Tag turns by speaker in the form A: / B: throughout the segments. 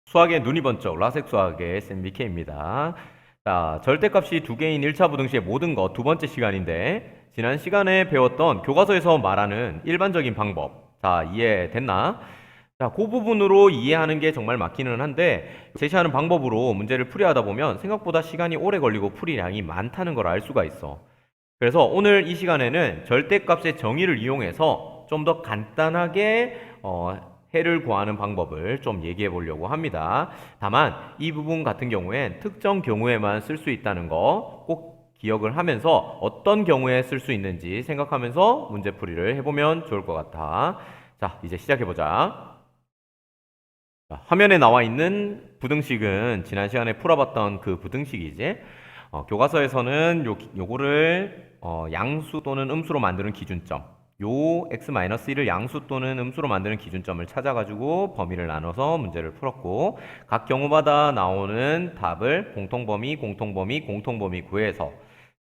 A: 수학의 눈이 번쩍 라섹 수학의 쌤 BK입니다. 자, 절대값이 두 개인 1차 부등식의 모든 것 두 번째 시간인데 지난 시간에 배웠던 교과서에서 말하는 일반적인 방법, 자, 이해됐나? 자, 그 부분으로 이해하는 게 정말 맞기는 한데 제시하는 방법으로 문제를 풀이하다 보면 생각보다 시간이 오래 걸리고 풀이량이 많다는 걸 알 수가 있어. 그래서 오늘 이 시간에는 절대값의 정의를 이용해서 좀 더 간단하게 해를 구하는 방법을 좀 얘기해 보려고 합니다. 다만 이 부분 같은 경우엔 특정 경우에만 쓸 수 있다는 거 꼭 기억을 하면서 어떤 경우에 쓸 수 있는지 생각하면서 문제풀이를 해보면 좋을 것 같아. 자, 이제 시작해보자. 자, 화면에 나와 있는 부등식은 지난 시간에 풀어봤던 그 부등식이지. 교과서에서는 요거를 양수 또는 음수로 만드는 기준점, 요 x-1을 양수 또는 음수로 만드는 기준점을 찾아가지고 범위를 나눠서 문제를 풀었고, 각 경우마다 나오는 답을 공통범위 구해서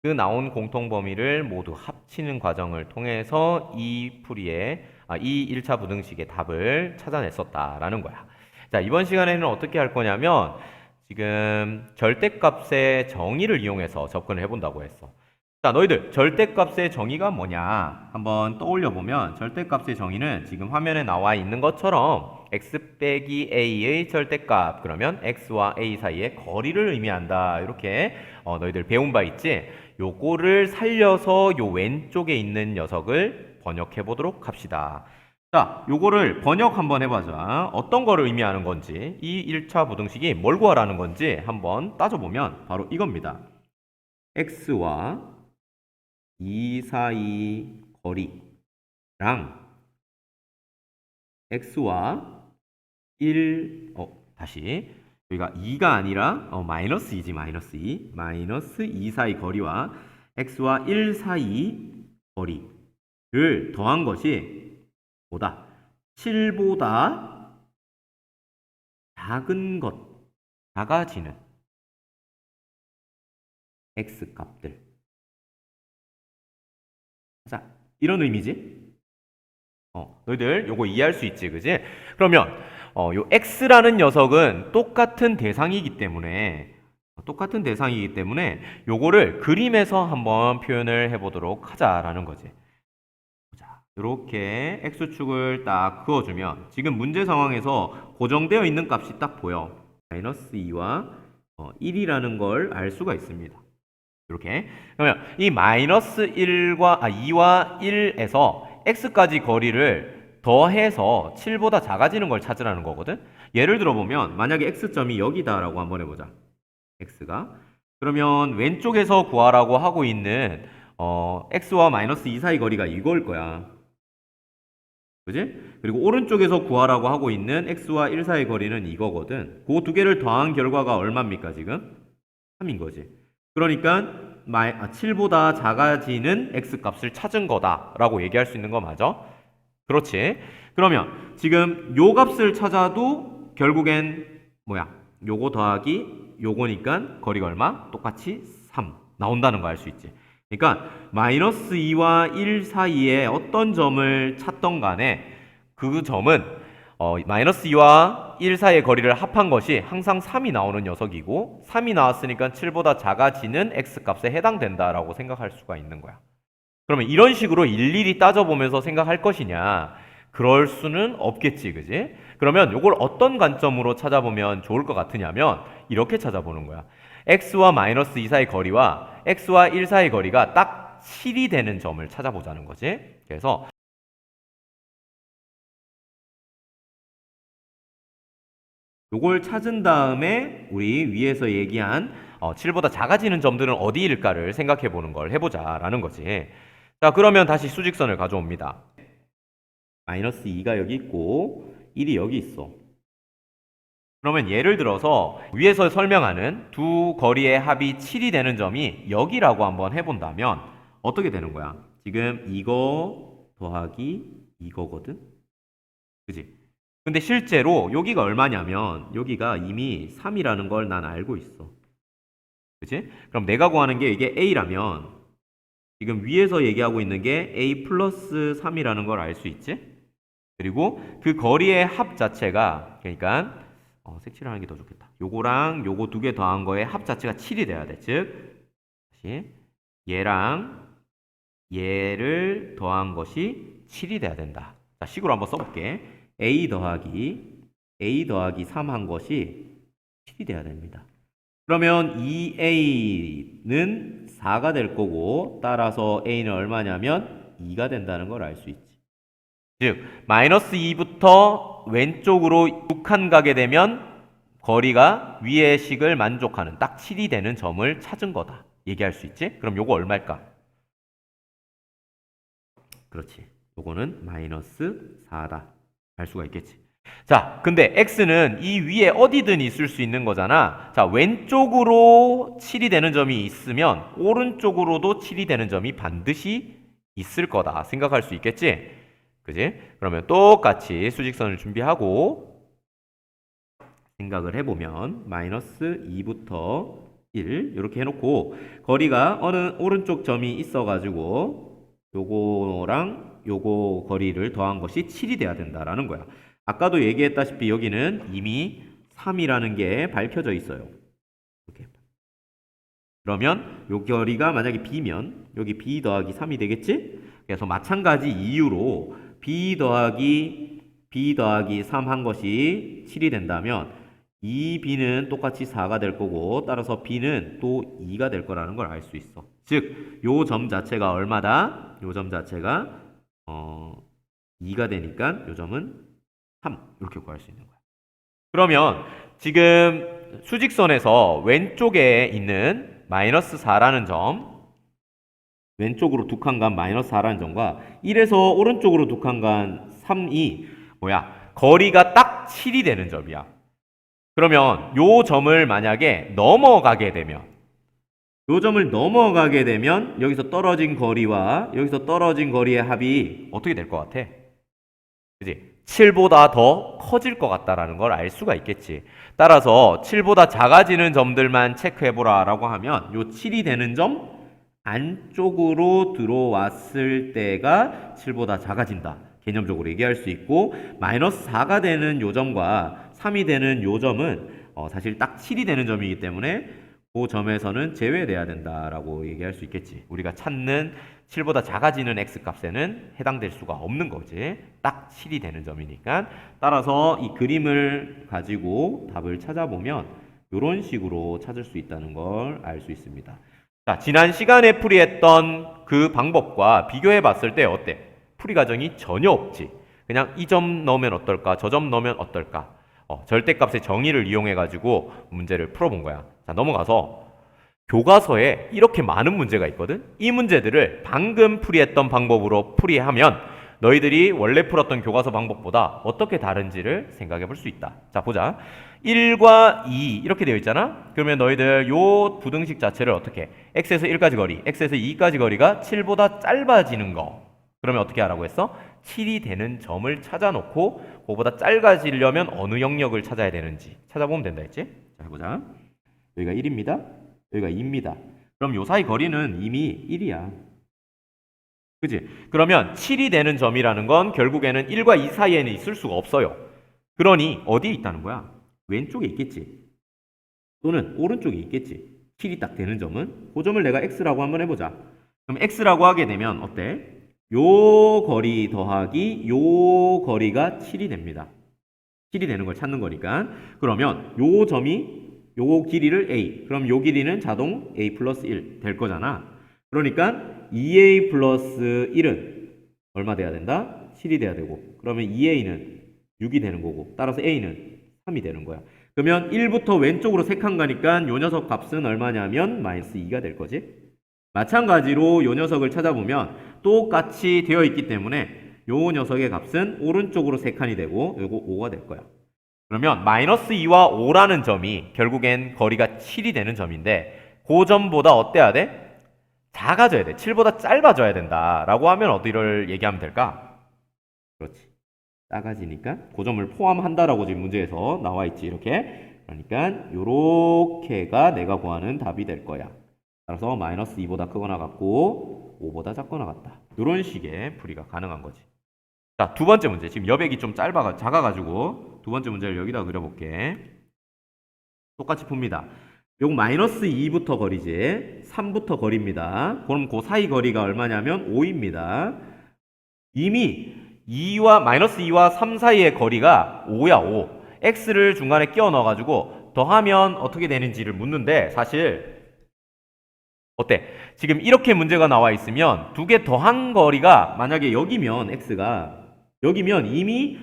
A: 그 나온 공통범위를 모두 합치는 과정을 통해서 이 1차 부등식의 답을 찾아냈었다라는 거야. 자, 이번 시간에는 어떻게 할 거냐면 지금 절대값의 정의를 이용해서 접근을 해본다고 했어. 자, 너희들 절대값의 정의가 뭐냐 한번 떠올려 보면 절대값의 정의는 지금 화면에 나와 있는 것처럼 x 빼기 a의 절대값, 그러면 x와 a 사이의 거리를 의미한다, 이렇게 너희들 배운 바 있지? 요거를 살려서 요 왼쪽에 있는 녀석을 번역해 보도록 합시다. 자, 요거를 번역 한번 해보자. 어떤 거를 의미하는 건지, 이 1차 부등식이 뭘 구하라는 건지 한번 따져보면 바로 이겁니다. x와 2 사이 거리랑 x와 1, 다시. 여기가 2가 아니라 마이너스 2지, 마이너스 2. 마이너스 2 사이 거리와 x와 1 사이 거리를 더한 것이 보다 7보다 작은 것, 작아지는 x 값들. 자, 이런 의미지? 너희들 요거 이해할 수 있지, 그지? 그러면 요 x라는 녀석은 똑같은 대상이기 때문에 요거를 그림에서 한번 표현을 해보도록 하자라는 거지. 이렇게 x축을 딱 그어주면 지금 문제 상황에서 고정되어 있는 값이 딱 보여. 마이너스 2와 1이라는 걸 알 수가 있습니다. 이렇게. 그러면 이 마이너스 2와 1에서 x까지 거리를 더해서 7보다 작아지는 걸 찾으라는 거거든. 예를 들어 보면 만약에 x점이 여기다라고 한번 해보자. x가. 그러면 왼쪽에서 구하라고 하고 있는 x와 마이너스 2 사이 거리가 이걸 거야. 그지? 그리고 오른쪽에서 구하라고 하고 있는 x와 1 사이 거리는 이거거든. 그 두 개를 더한 결과가 얼마입니까, 지금? 3인 거지. 그러니까 7보다 작아지는 x 값을 찾은 거다라고 얘기할 수 있는 거 맞아? 그렇지. 그러면 지금 요 값을 찾아도 결국엔 뭐야? 요거 더하기 요거니까 거리가 얼마? 똑같이 3 나온다는 거 알 수 있지. 그러니까 마이너스 2와 1 사이에 어떤 점을 찾던 간에 그 점은 마이너스 2와 1 사이의 거리를 합한 것이 항상 3이 나오는 녀석이고, 3이 나왔으니까 7보다 작아지는 x값에 해당된다라고 생각할 수가 있는 거야. 그러면 이런 식으로 일일이 따져보면서 생각할 것이냐? 그럴 수는 없겠지, 그지? 그러면 이걸 어떤 관점으로 찾아보면 좋을 것 같으냐면 이렇게 찾아보는 거야. x와 마이너스 2 사이 거리와 x와 1 사이 거리가 딱 7이 되는 점을 찾아보자는 거지. 그래서 요걸 찾은 다음에 우리 위에서 얘기한 7보다 작아지는 점들은 어디일까를 생각해 보는 걸 해보자라는 거지. 자, 그러면 다시 수직선을 가져옵니다. 마이너스 2가 여기 있고 1이 여기 있어. 그러면 예를 들어서 위에서 설명하는 두 거리의 합이 7이 되는 점이 여기라고 한번 해본다면 어떻게 되는 거야? 지금 이거 더하기 이거거든? 그지? 근데 실제로 여기가 얼마냐면 여기가 이미 3이라는 걸 난 알고 있어. 그치? 그럼 내가 구하는 게 이게 A라면 지금 위에서 얘기하고 있는 게 A 플러스 3이라는 걸 알 수 있지? 그리고 그 거리의 합 자체가, 그러니까 색칠을 하는 게 더 좋겠다. 요거랑 요거 두 개 더한 거의 합 자체가 7이 돼야 돼. 즉, 다시 얘랑 얘를 더한 것이 7이 돼야 된다. 자, 식으로 한번 써볼게. a 더하기 3 한 것이 7이 돼야 됩니다. 그러면 2a는 4가 될 거고 따라서 a는 얼마냐면 2가 된다는 걸 알 수 있지. 즉 마이너스 2부터 왼쪽으로 6칸 가게 되면 거리가 위의 식을 만족하는 딱 7이 되는 점을 찾은 거다. 얘기할 수 있지? 그럼 요거 얼마일까? 그렇지. 요거는 마이너스 4다. 알 수가 있겠지. 자, 근데 x는 이 위에 어디든 있을 수 있는 거잖아. 자, 왼쪽으로 7이 되는 점이 있으면 오른쪽으로도 7이 되는 점이 반드시 있을 거다. 생각할 수 있겠지? 그지? 그러면 똑같이 수직선을 준비하고 생각을 해보면 마이너스 2부터 1 이렇게 해놓고 거리가 어느 오른쪽 점이 있어가지고 요거랑 요거 거리를 더한 것이 7이 돼야 된다라는 거야. 아까도 얘기했다시피 여기는 이미 3이라는 게 밝혀져 있어요. 이렇게. 그러면 요 거리가 만약에 b면 여기 b 더하기 3이 되겠지? 그래서 마찬가지 이유로 b 더하기 3 한 것이 7이 된다면 이 b는 똑같이 4가 될 거고 따라서 b는 또 2가 될 거라는 걸 알 수 있어. 즉, 요 점 자체가 얼마다? 요 점 자체가 2가 되니까 요 점은 3 이렇게 구할 수 있는 거야. 그러면 지금 수직선에서 왼쪽에 있는 마이너스 4라는 점 왼쪽으로 두 칸 간 마이너스 4라는 점과 1에서 오른쪽으로 두 칸 간 3이 뭐야? 거리가 딱 7이 되는 점이야. 그러면 요 점을 만약에 넘어가게 되면 요 점을 넘어가게 되면 여기서 떨어진 거리와 여기서 떨어진 거리의 합이 어떻게 될 것 같아? 그지? 7보다 더 커질 것 같다라는 걸 알 수가 있겠지. 따라서 7보다 작아지는 점들만 체크해보라 라고 하면 요 7이 되는 점 안쪽으로 들어왔을 때가 7보다 작아진다. 개념적으로 얘기할 수 있고 마이너스 4가 되는 요 점과 3이 되는 요 점은 사실 딱 7이 되는 점이기 때문에 그 점에서는 제외돼야 된다라고 얘기할 수 있겠지. 우리가 찾는 7보다 작아지는 x값에는 해당될 수가 없는 거지. 딱 7이 되는 점이니까. 따라서 이 그림을 가지고 답을 찾아보면 이런 식으로 찾을 수 있다는 걸 알 수 있습니다. 자, 지난 시간에 풀이했던 그 방법과 비교해 봤을 때 어때? 풀이 과정이 전혀 없지. 그냥 이 점 넣으면 어떨까? 저 점 넣으면 어떨까? 절대값의 정의를 이용해 가지고 문제를 풀어본 거야. 자, 넘어가서 교과서에 이렇게 많은 문제가 있거든. 이 문제들을 방금 풀이했던 방법으로 풀이하면 너희들이 원래 풀었던 교과서 방법보다 어떻게 다른지를 생각해 볼 수 있다. 자, 보자. 1과 2 이렇게 되어 있잖아. 그러면 너희들 요 부등식 자체를 어떻게 x에서 1까지 거리, x에서 2까지 거리가 7보다 짧아지는 거. 그러면 어떻게 하라고 했어? 7이 되는 점을 찾아놓고 그거보다 짧아지려면 어느 영역을 찾아야 되는지 찾아보면 된다 했지? 자, 해보자. 여기가 1입니다. 여기가 2입니다. 그럼 요 사이 거리는 이미 1이야. 그치? 그러면 7이 되는 점이라는 건 결국에는 1과 2 사이에는 있을 수가 없어요. 그러니 어디에 있다는 거야? 왼쪽에 있겠지. 또는 오른쪽에 있겠지. 7이 딱 되는 점은 그 점을 내가 x라고 한번 해보자. 그럼 x라고 하게 되면 어때? 요 거리 더하기 요 거리가 7이 됩니다. 7이 되는 걸 찾는 거니까. 그러면 요 점이 요 길이를 a. 그럼 요 길이는 자동 a 플러스 1 될 거잖아. 그러니까 2a 플러스 1은 얼마 돼야 된다? 7이 돼야 되고. 그러면 2a는 6이 되는 거고. 따라서 a는 3이 되는 거야. 그러면 1부터 왼쪽으로 3칸 가니까 요 녀석 값은 얼마냐면 마이너스 2가 될 거지. 마찬가지로 요 녀석을 찾아보면 똑같이 되어 있기 때문에 요 녀석의 값은 오른쪽으로 3칸이 되고 요거 5가 될 거야. 그러면 마이너스 2와 5라는 점이 결국엔 거리가 7이 되는 점인데 그 점보다 어때야 돼? 작아져야 돼. 7보다 짧아져야 된다 라고 하면 어디를 얘기하면 될까? 그렇지. 작아지니까 그 점을 포함한다라고 지금 문제에서 나와 있지. 이렇게. 그러니까 요렇게가 내가 구하는 답이 될 거야. 따라서 마이너스 2보다 크거나 같고 5보다 작거나 같다. 이런 식의 풀이가 가능한 거지. 자, 두 번째 문제. 지금 여백이 좀 작아가지고 두 번째 문제를 여기다 그려볼게. 똑같이 풉니다. 요거 마이너스 2부터 거리지. 3부터 거리입니다. 그럼 그 사이 거리가 얼마냐면 5입니다. 이미 마이너스 2와 3 사이의 거리가 5야, 5. x를 중간에 끼워 넣어가지고 더하면 어떻게 되는지를 묻는데 사실 어때? 지금 이렇게 문제가 나와 있으면 두 개 더한 거리가 만약에 여기면 x가 여기면 이미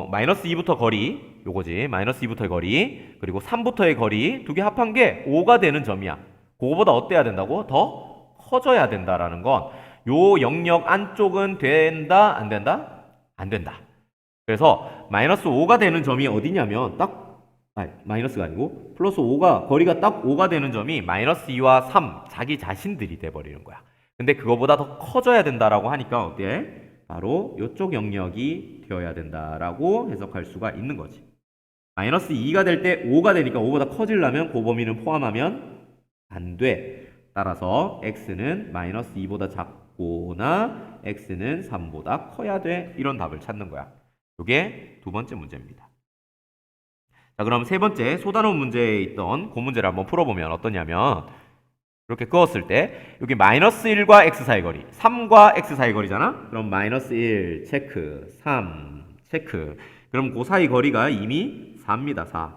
A: 마이너스 2부터 거리 요거지. 마이너스 2부터의 거리 그리고 3부터의 거리 두 개 합한 게 5가 되는 점이야. 그거보다 어때야 된다고? 더 커져야 된다라는 건 요 영역 안쪽은 된다? 안 된다? 안 된다. 그래서 마이너스 5가 되는 점이 어디냐면 마이너스가 아니고 플러스 5가 거리가 딱 5가 되는 점이 마이너스 2와 3 자기 자신들이 돼버리는 거야. 근데 그거보다 더 커져야 된다라고 하니까 어때? 바로 이쪽 영역이 되어야 된다라고 해석할 수가 있는 거지. 마이너스 2가 될 때 5가 되니까 5보다 커지려면 그 범위는 포함하면 안 돼. 따라서 x는 마이너스 2보다 작거나 x는 3보다 커야 돼. 이런 답을 찾는 거야. 이게 두 번째 문제입니다. 자, 그럼 세 번째 소단원 문제에 있던 그 문제를 한번 풀어보면 어떠냐면 이렇게 그었을 때 여기 마이너스 1과 x 사이 거리 3과 x 사이 거리잖아. 그럼 마이너스 1 체크 3 체크 그럼 그 사이 거리가 이미 4입니다. 4.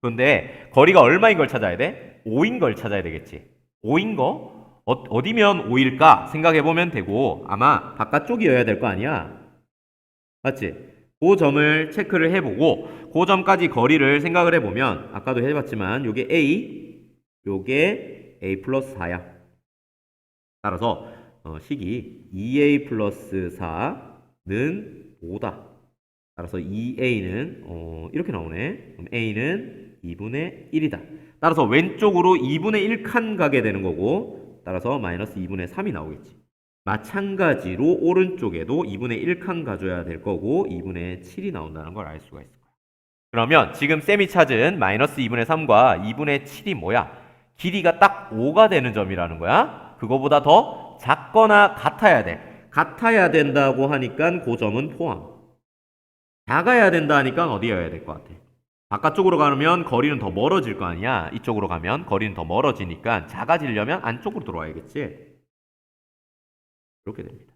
A: 그런데 거리가 얼마인 걸 찾아야 돼? 5인 걸 찾아야 되겠지. 5인 거? 어디면 5일까? 생각해보면 되고 아마 바깥쪽이어야 될 거 아니야. 맞지? 그 점을 체크를 해보고 그 점까지 거리를 생각을 해보면 아까도 해봤지만 요게 A 요게 A 플러스 4야. 따라서 식이 2A 플러스 4는 5다. 따라서 2A는 이렇게 나오네. 그럼 A는 2분의 1이다. 따라서 왼쪽으로 2분의 1칸 가게 되는 거고 따라서 마이너스 2분의 3이 나오겠지. 마찬가지로 오른쪽에도 2분의 1칸 가져야 될 거고 2분의 7이 나온다는 걸 알 수가 있을 거야. 그러면 지금 쌤이 찾은 마이너스 2분의 3과 2분의 7이 뭐야? 길이가 딱 5가 되는 점이라는 거야. 그거보다 더 작거나 같아야 돼. 같아야 된다고 하니까 그 점은 포함. 작아야 된다 하니까 어디여야 될 것 같아? 바깥쪽으로 가면 거리는 더 멀어질 거 아니야. 이쪽으로 가면 거리는 더 멀어지니까 작아지려면 안쪽으로 들어와야겠지. 이렇게 됩니다.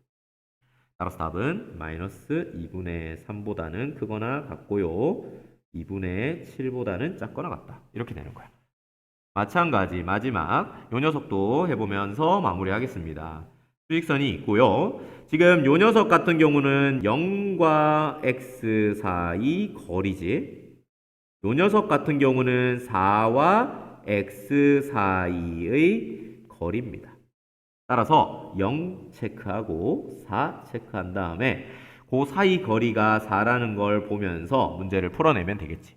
A: 따라서 답은 마이너스 2분의 3보다는 크거나 같고요. 2분의 7보다는 작거나 같다. 이렇게 되는 거야. 마찬가지 마지막 요 녀석도 해보면서 마무리하겠습니다. 수직선이 있고요. 지금 요 녀석 같은 경우는 0과 x 사이 거리지. 요 녀석 같은 경우는 4와 x 사이의 거리입니다. 따라서 0 체크하고 4 체크한 다음에 그 사이 거리가 4라는 걸 보면서 문제를 풀어내면 되겠지.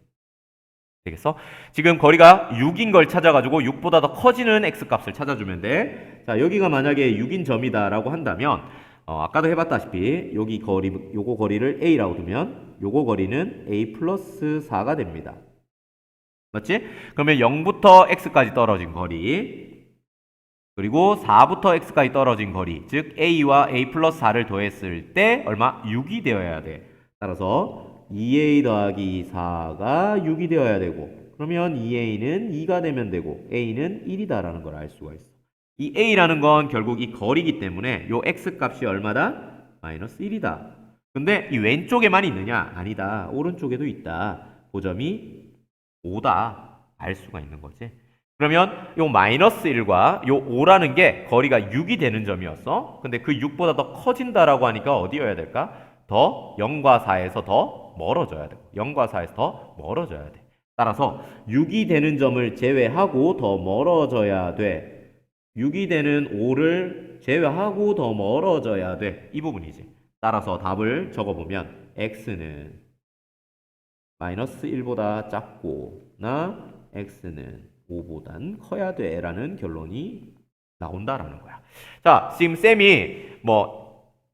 A: 되겠어? 지금 거리가 6인 걸 찾아가지고 6보다 더 커지는 x값을 찾아주면 돼. 자, 여기가 만약에 6인 점이다라고 한다면 아까도 해봤다시피 여기 거리, 요거 거리를 a라고 두면 요거 거리는 a 플러스 4가 됩니다. 맞지? 그러면 0부터 x까지 떨어진 거리 그리고 4부터 x까지 떨어진 거리 즉 a와 a 플러스 4를 더했을 때 얼마? 6이 되어야 돼. 따라서 2a 더하기 4가 6이 되어야 되고 그러면 2a는 2가 되면 되고 a는 1이다라는 걸 알 수가 있어. 이 a라는 건 결국 이 거리이기 때문에 요 x값이 얼마다? 마이너스 1이다. 근데 이 왼쪽에만 있느냐? 아니다. 오른쪽에도 있다. 그 점이 5다. 알 수가 있는 거지. 그러면 요 마이너스 1과 요 5라는 게 거리가 6이 되는 점이었어. 근데 그 6보다 더 커진다라고 하니까 어디여야 될까? 더 0과 4에서 더 멀어져야 돼. 0과 4에서 더 멀어져야 돼. 따라서 6이 되는 점을 제외하고 더 멀어져야 돼. 6이 되는 5를 제외하고 더 멀어져야 돼. 이 부분이지. 따라서 답을 적어보면 x는 마이너스 1보다 작고 나 x는 5보단 커야 돼 라는 결론이 나온다라는 거야. 자, 지금 쌤이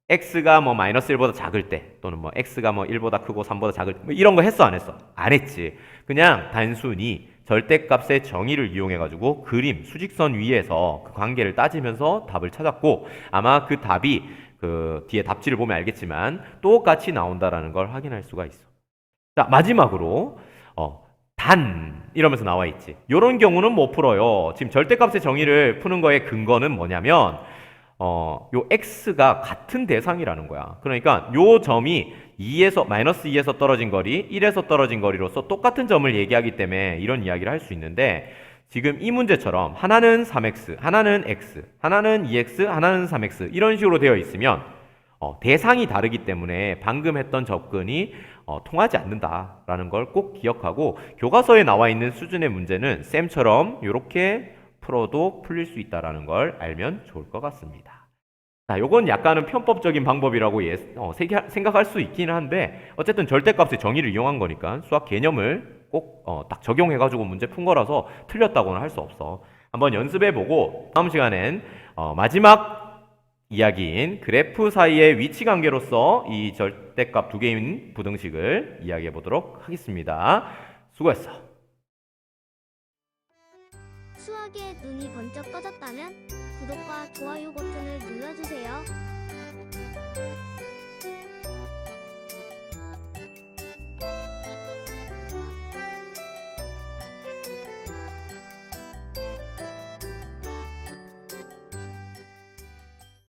A: x가 마이너스 1보다 작을 때 또는 x가 1보다 크고 3보다 작을 때 이런 거 했어 안 했어? 안 했지. 그냥 단순히 절대값의 정의를 이용해 가지고 그림 수직선 위에서 그 관계를 따지면서 답을 찾았고 아마 그 답이 그 뒤에 답지를 보면 알겠지만 똑같이 나온다라는 걸 확인할 수가 있어. 자, 마지막으로 단 이러면서 나와 있지. 이런 경우는 못 풀어요. 지금 절대값의 정의를 푸는 거의 근거는 뭐냐면 요 x가 같은 대상이라는 거야. 그러니까 요 점이 2에서 마이너스 2에서 떨어진 거리, 1에서 떨어진 거리로서 똑같은 점을 얘기하기 때문에 이런 이야기를 할 수 있는데 지금 이 문제처럼 하나는 3x, 하나는 x, 하나는 2x, 하나는 3x 이런 식으로 되어 있으면 대상이 다르기 때문에 방금 했던 접근이 통하지 않는다라는 걸 꼭 기억하고 교과서에 나와 있는 수준의 문제는 쌤처럼 이렇게 풀어도 풀릴 수 있다라는 걸 알면 좋을 것 같습니다. 자, 요건 약간은 편법적인 방법이라고 생각할 수 있긴 한데 어쨌든 절대값의 정의를 이용한 거니까 수학 개념을 꼭 딱 적용해가지고 문제 푼 거라서 틀렸다고는 할 수 없어. 한번 연습해보고 다음 시간엔 마지막 이야기인 그래프 사이의 위치 관계로서 이 절대값 두 개인 부등식을 이야기해 보도록 하겠습니다. 수고했어.
B: 수학에 눈이 번쩍 떠졌다면 구독과 좋아요 버튼을 눌러주세요.